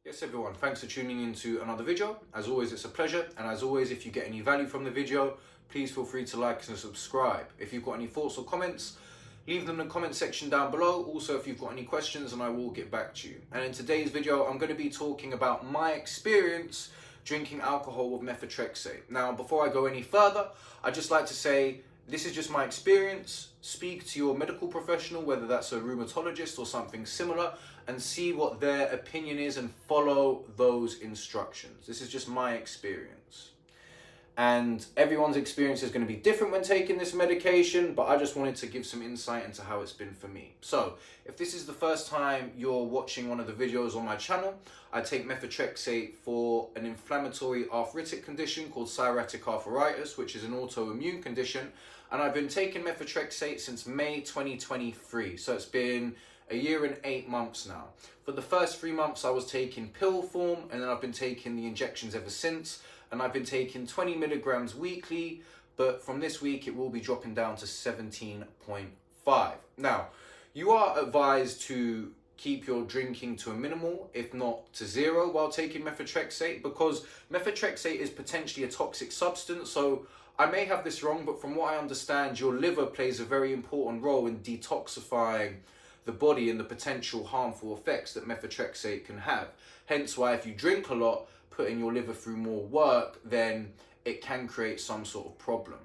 Yes everyone, thanks for tuning in to another video. As always, it's a pleasure, and as always, if you get any value from the video, please feel free to like and subscribe. If you've got any thoughts or comments, leave them in the comment section down below. Also, if you've got any questions, and I will get back to you. And in today's video, I'm going to be talking about my experience drinking alcohol with methotrexate. Now, before I go any further, I'd just like to say, this is just my experience. Speak to your medical professional, whether that's a rheumatologist or something similar, and see what their opinion is and follow those instructions. This is just my experience. And everyone's experience is going to be different when taking this medication, but I just wanted to give some insight into how it's been for me. So, if this is the first time you're watching one of the videos on my channel, I take methotrexate for an inflammatory arthritic condition called psoriatic arthritis, which is an autoimmune condition. And I've been taking methotrexate since May 2023. So it's been a year and 8 months now. For the first 3 months, I was taking pill form, and then I've been taking the injections ever since. And I've been taking 20 milligrams weekly, but from this week, it will be dropping down to 17.5. Now, you are advised to keep your drinking to a minimal, if not to zero, while taking methotrexate, because methotrexate is potentially a toxic substance. So I may have this wrong, but from what I understand, your liver plays a very important role in detoxifying the body and the potential harmful effects that methotrexate can have. Hence why if you drink a lot, putting your liver through more work, then it can create some sort of problem.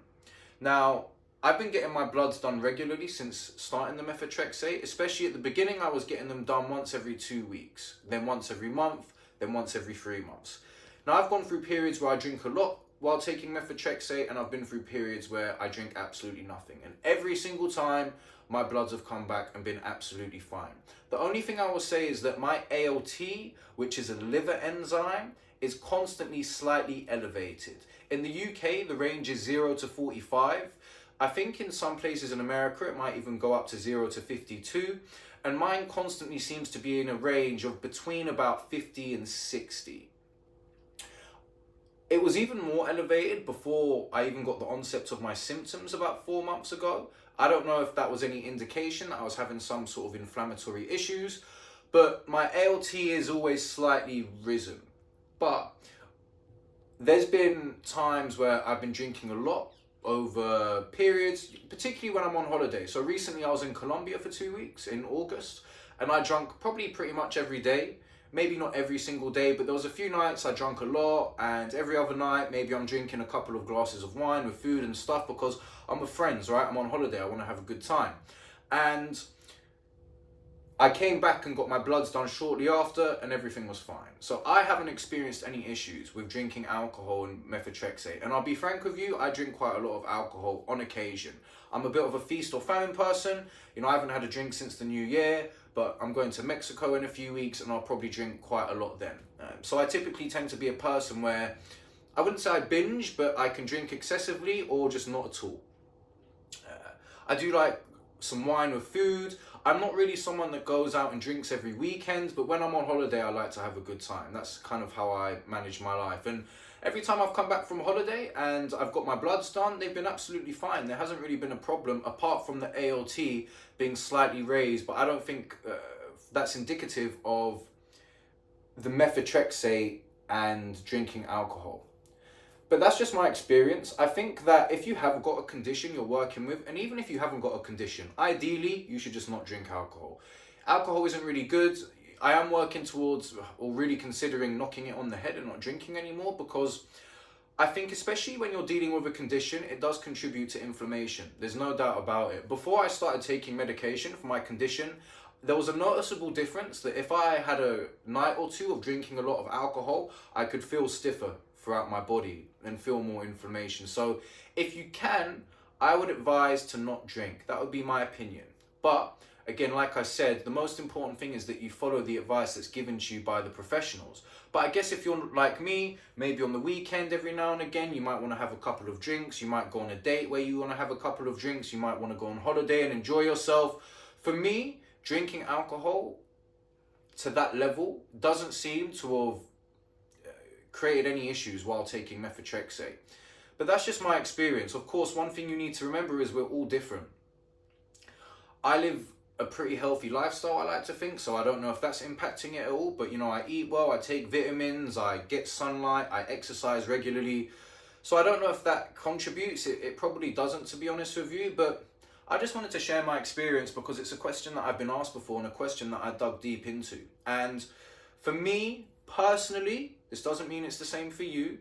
Now, I've been getting my bloods done regularly since starting the methotrexate. Especially at the beginning, I was getting them done once every 2 weeks, then once every month, then once every 3 months. Now, I've gone through periods where I drink a lot while taking methotrexate, and I've been through periods where I drink absolutely nothing. And every single time, my bloods have come back and been absolutely fine. The only thing I will say is that my ALT, which is a liver enzyme, is constantly slightly elevated. In the UK, the range is 0 to 45. I think in some places in America, it might even go up to 0 to 52. And mine constantly seems to be in a range of between about 50 and 60. It was even more elevated before I even got the onset of my symptoms about 4 months ago. I don't know if that was any indication that I was having some sort of inflammatory issues, but my ALT is always slightly risen. But there's been times where I've been drinking a lot over periods, particularly when I'm on holiday. So recently I was in Colombia for 2 weeks in August, and I drank probably pretty much every day. Maybe not every single day, but there was a few nights I drank a lot, and every other night maybe I'm drinking a couple of glasses of wine with food and stuff, because I'm with friends, right? I'm on holiday, I want to have a good time. And I came back and got my bloods done shortly after, and everything was fine. So I haven't experienced any issues with drinking alcohol and methotrexate. And I'll be frank with you, I drink quite a lot of alcohol on occasion. I'm a bit of a feast or famine person. You know, I haven't had a drink since the new year, but I'm going to Mexico in a few weeks, and I'll probably drink quite a lot then. So I typically tend to be a person where, I wouldn't say I binge, but I can drink excessively or just not at all. I do like some wine with food. I'm not really someone that goes out and drinks every weekend, but when I'm on holiday, I like to have a good time. That's kind of how I manage my life. And every time I've come back from holiday and I've got my bloods done, they've been absolutely fine. There hasn't really been a problem apart from the ALT being slightly raised, but I don't think that's indicative of the methotrexate and drinking alcohol. But that's just my experience. I think that if you have got a condition you're working with, and even if you haven't got a condition, ideally, you should just not drink alcohol. Alcohol isn't really good. I am working towards, or really considering, knocking it on the head and not drinking anymore, because I think especially when you're dealing with a condition, it does contribute to inflammation. There's no doubt about it. Before I started taking medication for my condition, there was a noticeable difference that if I had a night or two of drinking a lot of alcohol, I could feel stiffer throughout my body and feel more inflammation. So if you can, I would advise to not drink. That would be my opinion. But again, like I said, the most important thing is that you follow the advice that's given to you by the professionals. But I guess if you're like me, maybe on the weekend every now and again, you might want to have a couple of drinks. You might go on a date where you want to have a couple of drinks. You might want to go on holiday and enjoy yourself. For me, drinking alcohol to that level doesn't seem to have created any issues while taking methotrexate. But that's just my experience. Of course, one thing you need to remember is we're all different. I live a pretty healthy lifestyle, I like to think, so I don't know if that's impacting it at all, but you know, I eat well, I take vitamins, I get sunlight, I exercise regularly, so I don't know if that contributes. It probably doesn't, to be honest with you, but I just wanted to share my experience because it's a question that I've been asked before and a question that I dug deep into. And for me, personally, this doesn't mean it's the same for you.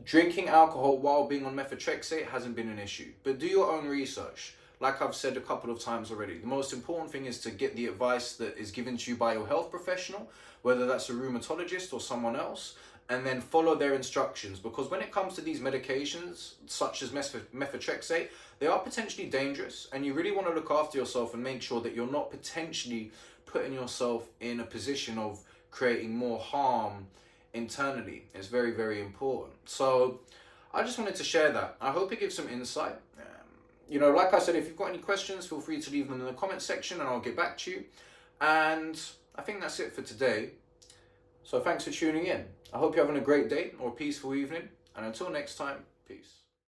Drinking alcohol while being on methotrexate hasn't been an issue, but do your own research. Like I've said a couple of times already, the most important thing is to get the advice that is given to you by your health professional, whether that's a rheumatologist or someone else, and then follow their instructions. Because when it comes to these medications, such as methotrexate, they are potentially dangerous, and you really want to look after yourself and make sure that you're not potentially putting yourself in a position of creating more harm internally. It's very, very important. So I just wanted to share that. I hope it gives some insight. You know, like I said, if you've got any questions, feel free to leave them in the comment section and I'll get back to you. And I think that's it for today. So thanks for tuning in. I hope you're having a great day or a peaceful evening. And until next time, peace.